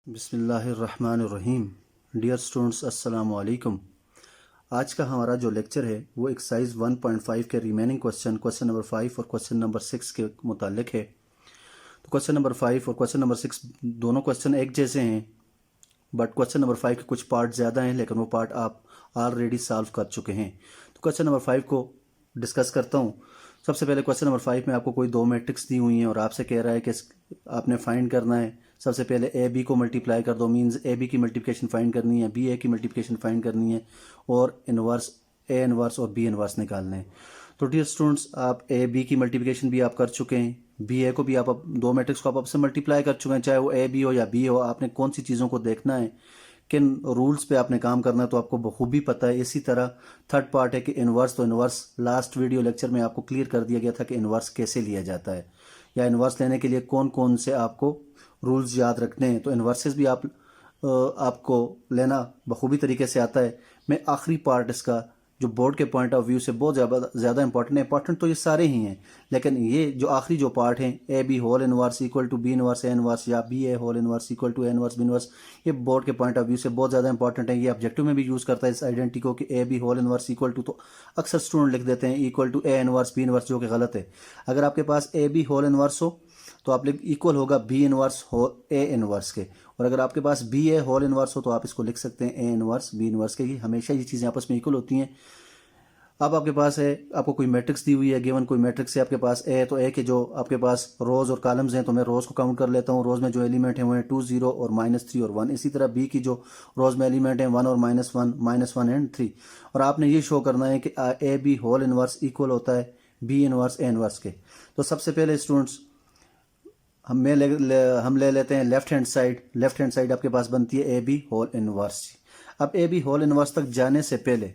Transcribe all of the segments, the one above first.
बिस्मिल्लाहिर्रहमानिर्रहीम। Dear students, अस्सलाम वालेकुम। आज का हमारा जो लेक्चर है वो एक्सरसाइज 1.5 के रिमेनिंग क्वेश्चन नंबर 5 और क्वेश्चन नंबर 6 के मुतालिक है। तो क्वेश्चन नंबर 5 और क्वेश्चन नंबर 6 दोनों क्वेश्चन एक जैसे हैं, बट क्वेश्चन नंबर 5 के कुछ पार्ट ज़्यादा हैं, लेकिन वो पार्ट आप ऑलरेडी सॉल्व कर चुके हैं। तो क्वेश्चन नंबर 5 को डिस्कस करता हूँ। सबसे पहले क्वेश्चन नंबर 5 में आपको कोई दो मैट्रिक्स दी हुई हैं और आपसे कह रहा है कि आपने फाइंड करना है। सबसे पहले ए बी को मल्टीप्लाई कर दो, मींस ए बी की मल्टीप्लिकेशन फाइंड करनी है, बी ए की मल्टीप्लिकेशन फाइंड करनी है और इनवर्स ए इनवर्स और बी इनवर्स निकालने हैं। तो डियर स्टूडेंट्स, आप ए बी की मल्टीप्लिकेशन भी आप कर चुके हैं, बी ए को भी आप दो मैट्रिक्स को आप आपसे मल्टीप्लाई कर चुके हैं, चाहे वो ए बी हो या बी हो। आपने कौन सी चीज़ों को देखना है, किन रूल्स पे आपने काम करना है, तो आपको बखूबी पता है। इसी तरह थर्ड पार्ट है कि इनवर्स, तो इनवर्स लास्ट वीडियो लेक्चर में आपको क्लियर कर दिया गया था कि इनवर्स कैसे लिया जाता है या इनवर्स लेने के लिए कौन कौन से आपको रूल्स याद रखने हैं। तो इनवर्सेस भी आपको लेना बखूबी तरीके से आता है। मैं आखिरी पार्ट इसका जो बोर्ड के पॉइंट ऑफ व्यू से बहुत ज़्यादा इंपॉर्टेंट है, इंपॉर्टेंट तो ये सारे ही हैं, लेकिन ये जो आखिरी जो पार्ट है A B whole inverse equal to B inverse A inverse या B A whole inverse equal to A inverse B inverse, ये बोर्ड के पॉइंट ऑफ व्यू से बहुत ज़्यादा इंपॉर्टेंट है। ये ऑब्जेक्टिव में भी यूज़ करता है इस आइडेंटिटी को कि A B whole inverse equal to, तो अक्सर स्टूडेंट लिख देते हैं equal to A inverse B inverse, जो कि गलत है। अगर आपके पास ए बी होल इनवर्स हो तो आप लिख इक्वल होगा बी इनवर्स हो ए इनवर्स के, और अगर आपके पास बी ए होल इनवर्स हो तो आप इसको लिख सकते हैं ए इनवर्स बी इनवर्स के। हमेशा ये चीज़ें आपस में इक्वल होती हैं। अब आपके पास है, आपको कोई मैट्रिक्स दी हुई है, गिवन कोई मैट्रिक्स है आपके पास ए, तो ए के जो आपके पास रोज और कॉलम्स हैं, तो मैं रोज को काउंट कर लेता हूँ। रोज में जो एलिमेंट है वो है 2 0 और -3 और 1। इसी तरह बी की जो रोज में एलिमेंट है 1 और -1 एंड 3। और आपने ये शो करना है कि A B whole inverse equal होता है बी इनवर्स ए इनवर्स के। तो सबसे पहले स्टूडेंट्स हम ले लेते हैं left hand side. Left hand side आपके पास बनती है ए बी होल इनवर्स। अब ए बी होल इनवर्स तक जाने से पहले,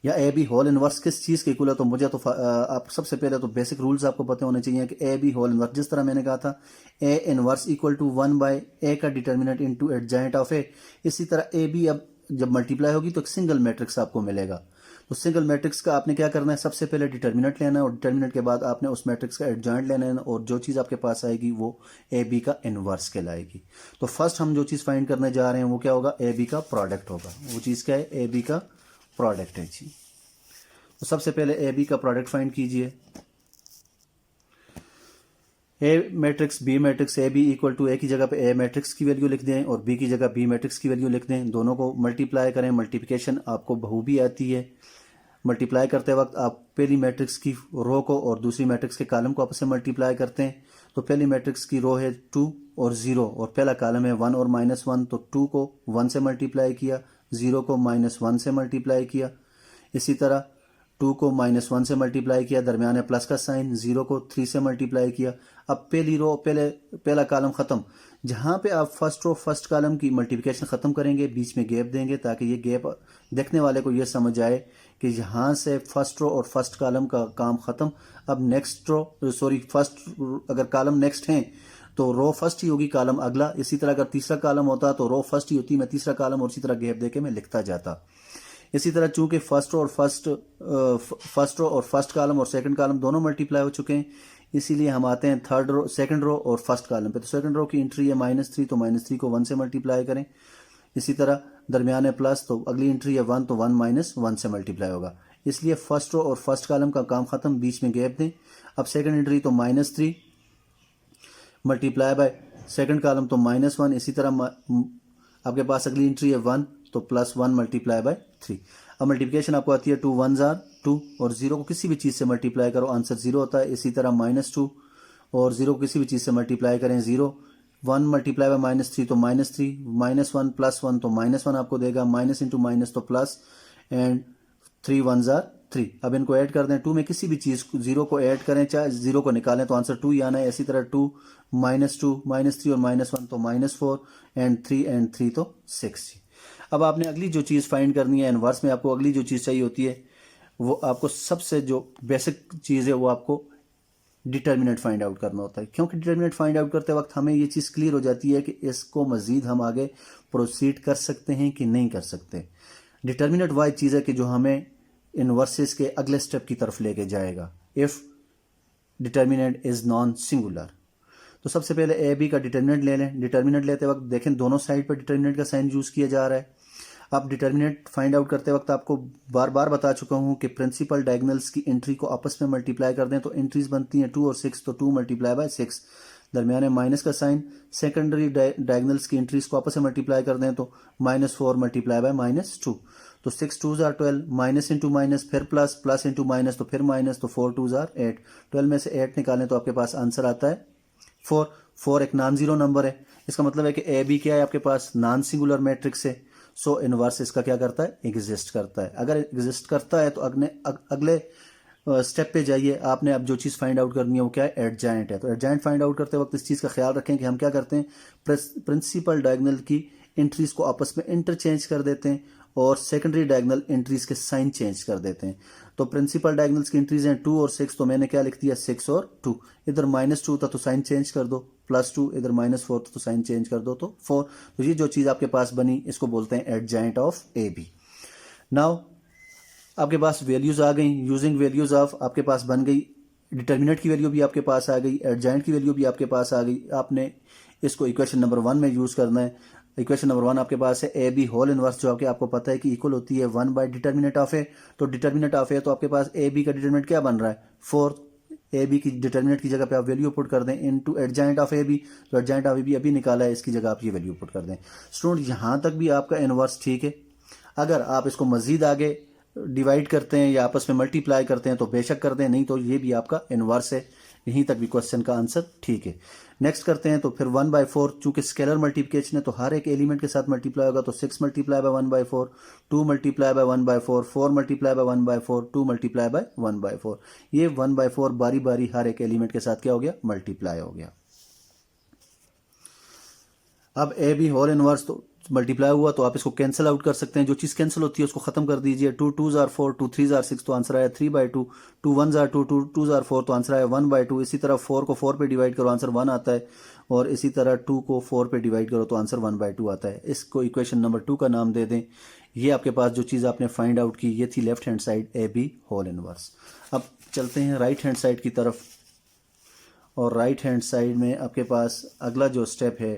या ए बी होल इनवर्स किस चीज़ के इक्वल है, तो मुझे तो आप सबसे पहले तो बेसिक रूल्स आपको पता होने चाहिए कि ए बी होल इनवर्स, जिस तरह मैंने कहा था A inverse equal to 1 by A का determinant into adjoint of A, इसी तरह ए बी अब जब मल्टीप्लाई होगी तो एक सिंगल मैट्रिक्स आपको मिलेगा। तो सिंगल मैट्रिक्स का आपने क्या करना है, सबसे पहले डिटर्मिनेंट लेना है और डिटर्मिनेंट के बाद आपने उस मैट्रिक्स का एडजॉइंट लेना है, और जो चीज़ आपके पास आएगी वो ए बी का इनवर्स कहलाएगी। तो फर्स्ट हम जो चीज़ फाइंड करने जा रहे हैं वो क्या होगा, ए बी का प्रोडक्ट होगा। वो चीज़ क्या है, ए बी का प्रोडक्ट है जी। तो सबसे पहले ए बी का प्रोडक्ट फाइंड कीजिए। A matrix B matrix A B equal to A की जगह पे ए मैट्रिक्स की वैल्यू लिख दें और बी की जगह बी मैट्रिक्स की वैल्यू लिख दें। दोनों को मल्टीप्लाई करें। मल्टीप्लिकेशन आपको बखूबी आती है। मल्टीप्लाई करते वक्त आप पहली मैट्रिक्स की रो को और दूसरी मैट्रिक्स के कॉलम को आपस में मल्टीप्लाई करते हैं। तो पहली मैट्रिक्स की रो है 2 और 0 और पहला कॉलम है 1 और -1, तो 2 को 1 से मल्टीप्लाई किया, 0 को -1 से मल्टीप्लाई किया। इसी तरह 2 को -1 से मल्टीप्लाई किया, दरमियान है प्लस का साइन, 0 को 3 से मल्टीप्लाई किया। अब पहली रो पहला कॉलम ख़त्म। जहाँ पे आप फर्स्ट रो फर्स्ट कॉलम की मल्टीप्लिकेशन ख़त्म करेंगे, बीच में गैप देंगे ताकि ये गैप देखने वाले को ये समझ आए कि यहाँ से फर्स्ट रो और फर्स्ट कॉलम का काम ख़त्म। अब नेक्स्ट रो फर्स्ट, अगर कॉलम नेक्स्ट हैं तो रो फर्स्ट ही होगी, कॉलम अगला। इसी तरह अगर तीसरा कॉलम होता तो रो फर्स्ट ही होती, मैं तीसरा कॉलम और इसी तरह गैप देके मैं लिखता जाता। इसी तरह चूंकि फर्स्ट रो और फर्स्ट कॉलम और सेकंड कॉलम दोनों मल्टीप्लाई हो चुके हैं, इसीलिए हम आते हैं सेकंड रो और फर्स्ट कॉलम पे। तो सेकंड रो की एंट्री है -3, तो -3 को 1 से मल्टीप्लाई करें। इसी तरह दरमियान है प्लस, तो अगली एंट्री है 1, तो 1 -1 से मल्टीप्लाई होगा। इसलिए फर्स्ट रो और फर्स्ट कॉलम का काम खत्म, बीच में गैप दें। अब सेकंड एंट्री तो -3 मल्टीप्लाई बाय सेकंड कॉलम तो -1। इसी तरह आपके पास अगली एंट्री है 1, तो +1 मल्टीप्लाई बाय 3। अब मल्टीप्लिकेशन आपको आती है 2 1s are 2 और 0 को किसी भी चीज़ से मल्टीप्लाई करो, आंसर 0 होता है। इसी तरह -2 और 0 को किसी भी चीज़ से मल्टीप्लाई करें 0। 1 मल्टीप्लाई बाय -3 तो -3, -1 +1 तो -1 आपको देगा, माइनस इंटू माइनस तो प्लस, एंड 3 1s are 3। अब इनको ऐड कर दें, 2 में किसी भी चीज़ 0 को ऐड करें, चाहे 0 को निकालें तो आंसर 2 ही आना है। इसी तरह 2 -2 -3 और -1 तो -4 एंड 3 तो 6। अब आपने अगली जो चीज़ फाइंड करनी है, इनवर्स में आपको अगली जो चीज़ चाहिए होती है वो आपको सबसे जो बेसिक चीज़ है वो आपको डिटर्मिनेंट फाइंड आउट करना होता है। क्योंकि डिटर्मिनेंट फाइंड आउट करते वक्त हमें ये चीज़ क्लियर हो जाती है कि इसको मज़ीद हम आगे प्रोसीड कर सकते हैं कि नहीं कर सकते। डिटर्मिनेंट वाइज चीज़ है कि जो हमें इनवर्सेस के अगले स्टेप की तरफ लेके जाएगा, if determinant is non singular. तो सबसे पहले ए बी का डिटर्मिनेंट ले लें। डिटर्मिनेंट लेते वक्त देखें दोनों साइड पर डिटर्मिनेंट का साइन यूज़ किया जा रहा है। आप डिटर्मिनेंट फाइंड आउट करते वक्त आपको बार बार बता चुका हूं कि प्रिंसिपल डायगोनल्स की एंट्री को आपस में मल्टीप्लाई कर दें तो एंट्रीज बनती हैं 2 और 6, तो 2 मल्टीप्लाई बाय 6, दरमियान माइनस का साइन। सेकेंडरी डायगोनल्स की एंट्रीज को आपस में मल्टीप्लाई कर दें तो -4 मल्टीप्लाई बाय -2, तो 6 2s are 12, minus into minus फिर प्लस, प्लस इंटू माइनस तो फिर माइनस, तो 4 2s are 8, 12 में से 8 निकालें तो आपके पास आंसर आता है 4। 4 एक नॉन जीरो नंबर है, इसका मतलब है कि ए बी क्या है आपके पास, नॉन सिंगुलर मैट्रिक्स है। सो इनवर्स इसका क्या करता है, एग्जिस्ट करता है। अगर एग्जिस्ट करता है तो अगले स्टेप पे जाइए। आपने अब जो चीज़ फाइंड आउट करनी है वो क्या है, एडजाइंट है। तो एडजाइंट फाइंड आउट करते वक्त इस चीज़ का ख्याल रखें कि हम क्या करते हैं, प्रिंसिपल डायगोनल की एंट्रीज को आपस में इंटरचेंज कर देते हैं और सेकेंडरी डायगोनल एंट्रीज के साइन चेंज कर देते हैं। तो प्रिंसिपल डायगोनल्स की एंट्रीज हैं 2 और 6, तो मैंने क्या लिख दिया 6 और 2। इधर -2 था तो साइन चेंज कर दो, +2, इधर -4 था तो साइन चेंज कर दो तो 4। तो ये जो चीज़ आपके पास बनी इसको बोलते हैं adjoint of A B. Now आपके पास वैल्यूज आ गई, यूजिंग वैल्यूज ऑफ आपके पास बन गई, डिटर्मिनेंट की वैल्यू भी आपके पास आ गई, एडजाइंट की वैल्यू भी आपके पास आ गई। आपने इसको इक्वेशन नंबर 1 में यूज करना है। इक्वेशन नंबर 1 आपके पास है ए बी होल इनवर्स, जो आपको पता है कि इक्वल होती है 1 बाय डिटर्मिनेंट ऑफ ए। तो डिटर्मिनेंट ऑफ ए, तो आपके पास ए बी का डिटर्मिनेंट क्या बन रहा है 4। ए बी की डिटर्मिनेंट की जगह पे आप वैल्यू पुट कर दें into adjoint of A B, तो एडजाइंट ऑफ ए बी अभी निकाला है, इसकी जगह आप ये वैल्यू पुट कर दें। स्टूडेंट यहां तक भी आपका इनवर्स ठीक है। अगर आप इसको मजीद आगे डिवाइड करते हैं या आपस में मल्टीप्लाई करते हैं तो बेशक कर दें, नहीं तो ये भी आपका इनवर्स है। यहीं तक भी क्वेश्चन का आंसर ठीक है। नेक्स्ट करते हैं, तो फिर 1/4, चूंकि स्केलर मल्टीप्लिकेशन है तो हर एक एलिमेंट के साथ मल्टीप्लाई होगा, तो 6 multiply by 1/4, 2 multiply by 1/4, 4 multiply by 1/4, 2 multiply by 1/4। ये 1/4 बारी बारी हर एक एलिमेंट के साथ क्या हो गया, मल्टीप्लाई हो गया। अब ए बी होल इनवर्स तो मल्टीप्लाई हुआ तो आप इसको कैंसिल आउट कर सकते हैं। जो चीज़ कैंसिल होती है उसको खत्म कर दीजिए। 2 2s are 4, 2 3s are 6, तो आंसर आया 3/2। 2 1s are 2, 2 2s are 4, तो आंसर आया 1/2। इसी तरह 4 को 4 पे डिवाइड करो, आंसर 1 आता है, और इसी तरह 2 को 4 पे डिवाइड करो तो आंसर 1/2 आता है। इसको इक्वेशन नंबर 2 का नाम दे दें। ये आपके पास जो चीज़ आपने फाइंड आउट की ये थी left hand side A B whole inverse. अब चलते हैं राइट हैंड साइड की तरफ, और राइट हैंड साइड में आपके पास अगला जो स्टेप है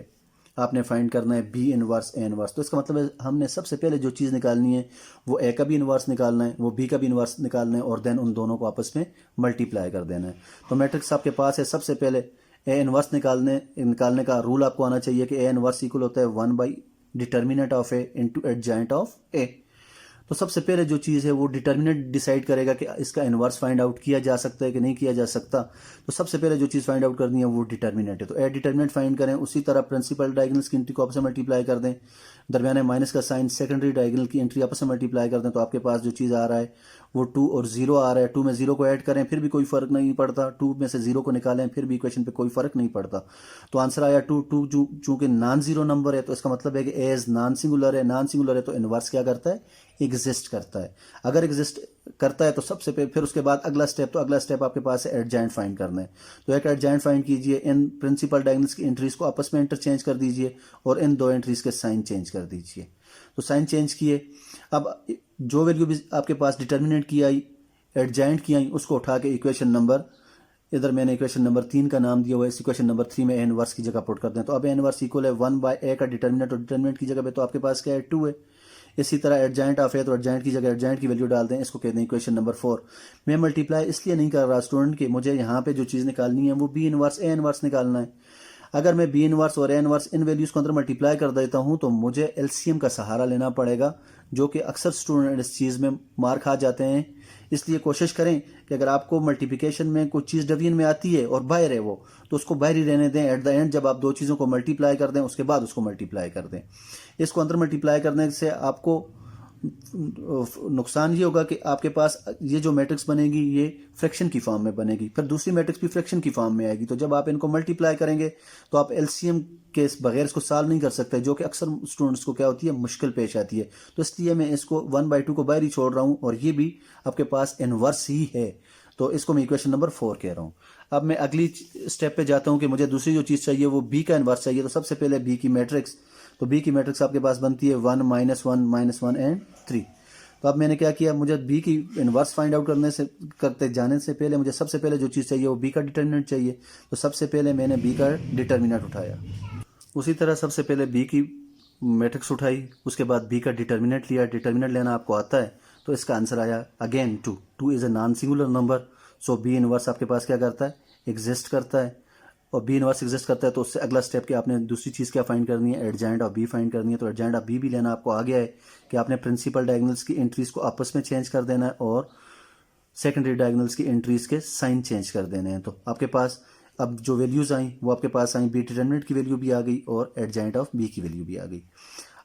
आपने फाइंड करना है बी इनवर्स ए इनवर्स। तो इसका मतलब है हमने सबसे पहले जो चीज़ निकालनी है वो ए का भी इनवर्स निकालना है, वो बी का भी इनवर्स निकालना है, और देन उन दोनों को आपस में मल्टीप्लाई कर देना है। तो मैट्रिक्स आपके पास है। सबसे पहले ए इनवर्स निकालने का रूल आपको आना चाहिए कि ए इनवर्स इक्वल होता है 1 by determinant of A into adjoint of A. तो सबसे पहले जो चीज़ है वो डिटर्मिनेंट डिसाइड करेगा कि इसका इनवर्स फाइंड आउट किया जा सकता है कि नहीं किया जा सकता। तो सबसे पहले जो चीज़ फाइंड आउट करनी है वो डिटर्मिनेंट है। तो ए डिटर्मिनेंट फाइंड करें, उसी तरह प्रिंसिपल डायगोनल्स की एंट्री को आपस में मल्टीप्लाई कर दें, दरमियान माइनस का साइन, सेकेंडरी डायगोनल की एंट्री आपस में मल्टीप्लाई कर दें, तो आपके पास जो चीज़ आ रहा है वो 2 और 0 आ रहा है। 2 में 0 को ऐड करें फिर भी कोई फर्क नहीं पड़ता, 2 में से 0 को निकालें फिर भी इक्वेशन पे कोई फर्क नहीं पड़ता। तो आंसर आया 2 2। चूंकि नॉन जीरो नंबर है तो इसका मतलब है कि ए इज नॉन सिंगुलर है। नॉन सिंगुलर है तो इनवर्स क्या करता है, एग्जिस्ट करता है। अगर एग्जिस्ट करता है तो सबसे फिर उसके बाद अगला स्टेप आपके पास है एडजाइंट फाइंड करना है। तो एक एडजाइंट फाइंड कीजिए, इन प्रिंसिपल डायगोनल्स की एंट्रीज को आपस में इंटरचेंज कर दीजिए और इन दो एंट्रीज के साइन चेंज कर दीजिए। तो साइन चेंज किए। अब जो वैल्यू भी आपके पास डिटर्मिनेंट की आई, एडजाइंट की आई, उसको उठा के इक्वेशन नंबर, इधर मैंने इक्वेशन नंबर 3 का नाम दिया हुआ है, इस इक्वेशन नंबर 3 में ए इनवर्स की जगह पुट कर दें। तो अब ए इनवर्स इक्वल है 1 बाय ए का डिटर्मिनेंट, और डिटर्मिनेंट की जगह पे तो आपके पास क्या है 2 है। इसी तरह एडजाइंट ऑफ है तो एडजाइंट की जगह एडजाइंट की वैल्यू डाल दें, इसको कहते हैं इक्वेशन नंबर 4। मैं मल्टीप्लाई इसलिए नहीं कर रहा स्टूडेंट कि मुझे यहाँ पे जो चीज़ निकालनी है वो बी इनवर्स ए इनवर्स निकालना है। अगर मैं बी इनवर्स और ए इनवर्स इन वैल्यूज़ को अंदर मल्टीप्लाई कर देता हूँ तो मुझे एलसीएम का सहारा लेना पड़ेगा, जो कि अक्सर स्टूडेंट इस चीज़ में मार खा जाते हैं। इसलिए कोशिश करें कि अगर आपको मल्टीप्लिकेशन में कोई चीज़ डिवीजन में आती है और बाहर है वो, तो उसको बाहर ही रहने दें। एट द एंड जब आप दो चीज़ों को मल्टीप्लाई कर दें उसके बाद उसको मल्टीप्लाई कर दें। इसको अंदर मल्टीप्लाई करने से आपको नुकसान ये होगा कि आपके पास ये जो मैट्रिक्स बनेगी ये फ्रैक्शन की फॉर्म में बनेगी, फिर दूसरी मैट्रिक्स भी फ्रैक्शन की फॉर्म में आएगी। तो जब आप इनको मल्टीप्लाई करेंगे तो आप एलसीएम के बगैर इसको सॉल्व नहीं कर सकते, जो कि अक्सर स्टूडेंट्स को क्या होती है, मुश्किल पेश आती है। तो इसलिए मैं इसको 1/2 को बाहर ही छोड़ रहा हूँ, और ये भी आपके पास इनवर्स ही है, तो इसको मैं इक्वेशन नंबर 4 कह रहा हूँ। अब मैं अगली स्टेप पे जाता हूँ कि मुझे दूसरी जो चीज़ चाहिए वो बी का इनवर्स चाहिए। तो सबसे पहले बी की मैट्रिक्स, तो बी की मैट्रिक्स आपके पास बनती है 1 -1 -1 एंड 3। तो अब मैंने क्या किया, मुझे बी की इन्वर्स फाइंड आउट करते जाने से पहले मुझे सबसे पहले जो चीज़ चाहिए वो बी का डिटर्मिनेंट चाहिए। तो सबसे पहले मैंने बी का डिटर्मिनेंट उठाया। उसी तरह सबसे पहले बी की मैट्रिक्स उठाई, उसके बाद बी का डिटर्मिनेंट लिया। डिटर्मिनेंट लेना आपको आता है, तो इसका आंसर आया again 2। 2 is a non singular number, so B inverse आपके पास क्या करता है, एग्जिस्ट करता है। और बी इनवर्स एग्जिस्ट करता है तो उससे अगला स्टेप क्या, आपने दूसरी चीज़ क्या फाइंड करनी है, एडजॉइंट ऑफ बी फाइंड करनी है। तो एडजॉइंट ऑफ बी भी लेना आपको आ गया है कि आपने प्रिंसिपल डायगोनल्स की एंट्रीज को आपस में चेंज कर देना है और सेकेंडरी डायगोनल्स की एंट्रीज के साइन चेंज कर देने हैं। तो आपके पास अब जो वैल्यूज आई वो आपके पास आई, बी डिटर्मिनेंट की वैल्यू भी आ गई और एडजॉइंट ऑफ बी की वैल्यू भी आ गई।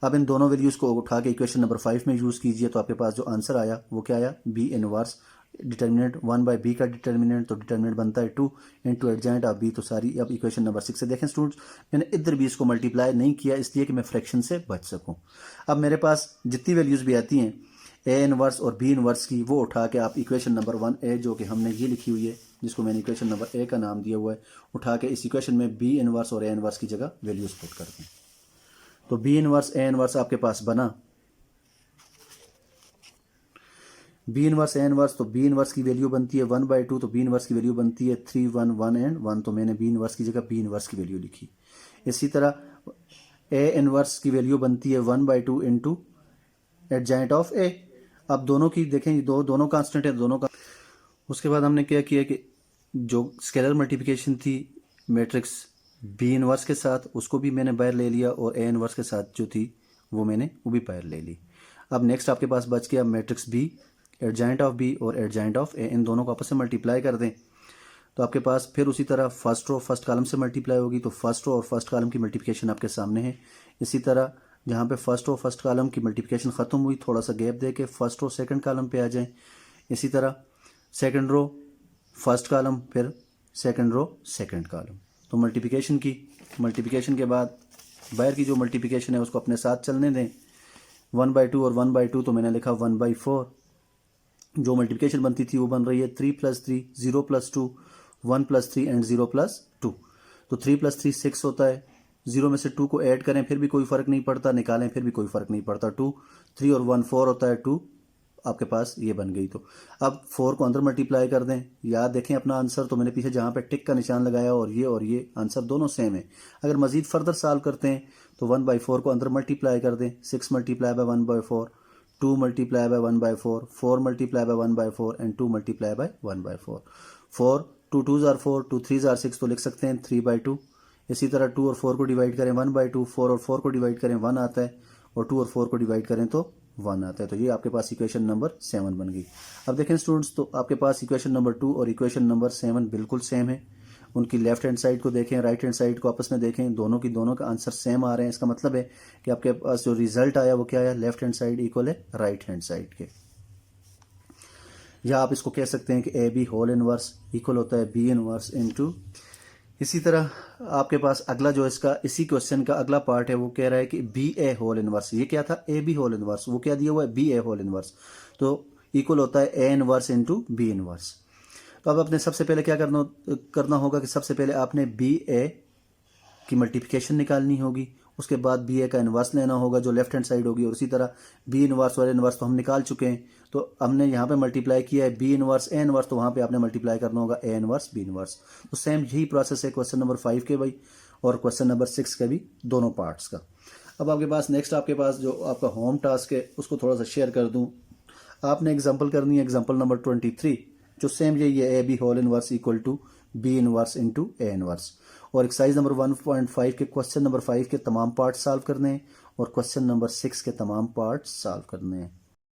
अब इन दोनों वैल्यूज को उठा के इक्वेशन नंबर 5 में यूज़ कीजिए, तो आपके पास जो आंसर आया वो क्या आया, B inverse determinant 1 by B का डिटर्मिनेंट, तो डिटर्मिनेंट बनता है 2 इंटू एडजॉइंट ऑफ बी। तो सारी अब इक्वेशन नंबर 6 से देखें स्टूडेंट्स, मैंने इधर भी इसको मल्टीप्लाई नहीं किया इसलिए कि मैं फ्रैक्शन से बच सकूं। अब मेरे पास जितनी वैल्यूज भी आती हैं ए इनवर्स और बी इनवर्स की, वो उठा के आप इक्वेशन नंबर 1A जो कि हमने ये लिखी हुई है, जिसको मैंने इक्वेशन नंबर ए का नाम दिया हुआ है, उठा के इस इक्वेशन में बी इनवर्स और ए इनवर्स की जगह वैल्यूज पुट कर दें। तो बी इनवर्स ए इनवर्स आपके पास बना, बी इनवर्स ए इनवर्स, तो बी इनवर्स की वैल्यू बनती है 1/2, तो बी इनवर्स की वैल्यू बनती है 3 1 1 एंड 1, तो मैंने बी इनवर्स की जगह बी इनवर्स की वैल्यू लिखी। इसी तरह ए इनवर्स की वैल्यू बनती है 1/2 इंटू एडजॉइंट ऑफ ए। अब दोनों की देखें, दोनों कांस्टेंट है दोनों का। उसके बाद हमने क्या किया कि जो स्केलर मल्टीप्लिकेशन थी मैट्रिक्स बी इनवर्स के साथ, उसको भी मैंने बाहर ले लिया और ए इनवर्स के साथ जो थी वो मैंने वो भी बाहर ले ली। अब नेक्स्ट आपके पास बच गया matrix B, adjoint of B और एडजॉइंट ऑफ ए, इन दोनों को आपस में मल्टीप्लाई कर दें तो आपके पास फिर उसी तरह फर्स्ट रो फर्स्ट कॉलम से मल्टीप्लाई होगी, तो फर्स्ट रो और फर्स्ट कॉलम की मल्टीप्लिकेशन आपके सामने है। इसी तरह जहाँ पे फर्स्ट रो फर्स्ट कॉलम की मल्टीप्लिकेशन ख़त्म हुई, थोड़ा सा गैप दे के फर्स्ट रो सेकंड कॉलम पे आ जाएं। इसी तरह सेकंड रो फर्स्ट कॉलम, फिर सेकंड रो सेकंड कॉलम। तो मल्टीप्लिकेशन के बाद बाहर की जो मल्टीप्लिकेशन है उसको अपने साथ चलने दें, 1/2 और 1/2, तो मैंने लिखा 1/4। जो मल्टीप्लिकेशन बनती थी वो बन रही है 3 + 3 0 + 2 1 + 3 एंड 0 + 2। तो 3 + 3 6 होता है, 0 में से 2 को ऐड करें फिर भी कोई फ़र्क नहीं पड़ता, निकालें फिर भी कोई फ़र्क नहीं पड़ता। 2 3 और 1 4 होता है, 2 आपके पास ये बन गई। तो अब 4 को अंदर मल्टीप्लाई कर दें, याद देखें अपना आंसर, तो मैंने पीछे जहाँ पे टिक का निशान लगाया और ये आंसर दोनों सेम है। अगर मजीद फर्दर सॉल्व करते हैं तो 1/4 को अंदर मल्टीप्लाई कर दें, 6 × 1/4, 2 × 1/4, 4 × 1/4 and 2 × 1/4। 4 2 2s are 4, 2 3s are 6, तो लिख सकते हैं 3/2। इसी तरह 2 और 4 को डिवाइड करें 1/2, 4 और 4 को डिवाइड करें 1 आता है, और 2 और 4 को डिवाइड करें तो 1 आता है। तो ये आपके पास इक्वेशन नंबर 7 बन गई। अब देखें स्टूडेंट्स, तो आपके पास इक्वेशन नंबर 2 और इक्वेशन नंबर 7 बिल्कुल सेम है। उनकी लेफ्ट हैंड साइड को देखें, राइट हैंड साइड को आपस में देखें, दोनों का आंसर सेम आ रहे हैं। इसका मतलब है कि आपके पास जो रिजल्ट आया वो क्या आया, लेफ्ट हैंड साइड इक्वल है राइट हैंड साइड के। या आप इसको कह सकते हैं कि A B whole inverse equal होता है बी इनवर्स इनटू। इसी तरह आपके पास अगला जो इसका इसी क्वेश्चन का अगला पार्ट है वो कह रहा है कि बी ए होल इनवर्स, ये क्या था ए बी होल इनवर्स, वो क्या दिया हुआ है बी ए होल इनवर्स, तो इक्वल होता है A inverse into B inverse. तो अब अपने सबसे पहले क्या करना होगा कि सबसे पहले आपने बी ए की मल्टीप्लिकेशन निकालनी होगी, उसके बाद बी ए का इन्वर्स लेना होगा जो लेफ्ट हैंड साइड होगी, और उसी तरह बी इन्वर्स और इन्वर्स तो हम निकाल चुके हैं, तो हमने यहाँ पे मल्टीप्लाई किया है बी इन्वर्स ए इन्वर्स, तो वहाँ पे आपने मल्टीप्लाई करना होगा ए इन्वर्स बी इन्वर्स। तो सेम यही प्रोसेस है क्वेश्चन नंबर 5 के भाई और क्वेश्चन नंबर 6 के भी, दोनों पार्ट्स का। अब आपके पास नेक्स्ट आपके पास जो आपका होम टास्क है उसको थोड़ा सा शेयर कर दूँ। आपने एग्जाम्पल करनी है, एग्जाम्पल नंबर 23, जो सेम यही है A B whole inverse equal to B inverse into A inverse, और एक्सरसाइज नंबर 1.5 के क्वेश्चन नंबर 5 के तमाम पार्ट सॉल्व करने हैं और क्वेश्चन नंबर 6 के तमाम पार्ट सॉल्व करने हैं।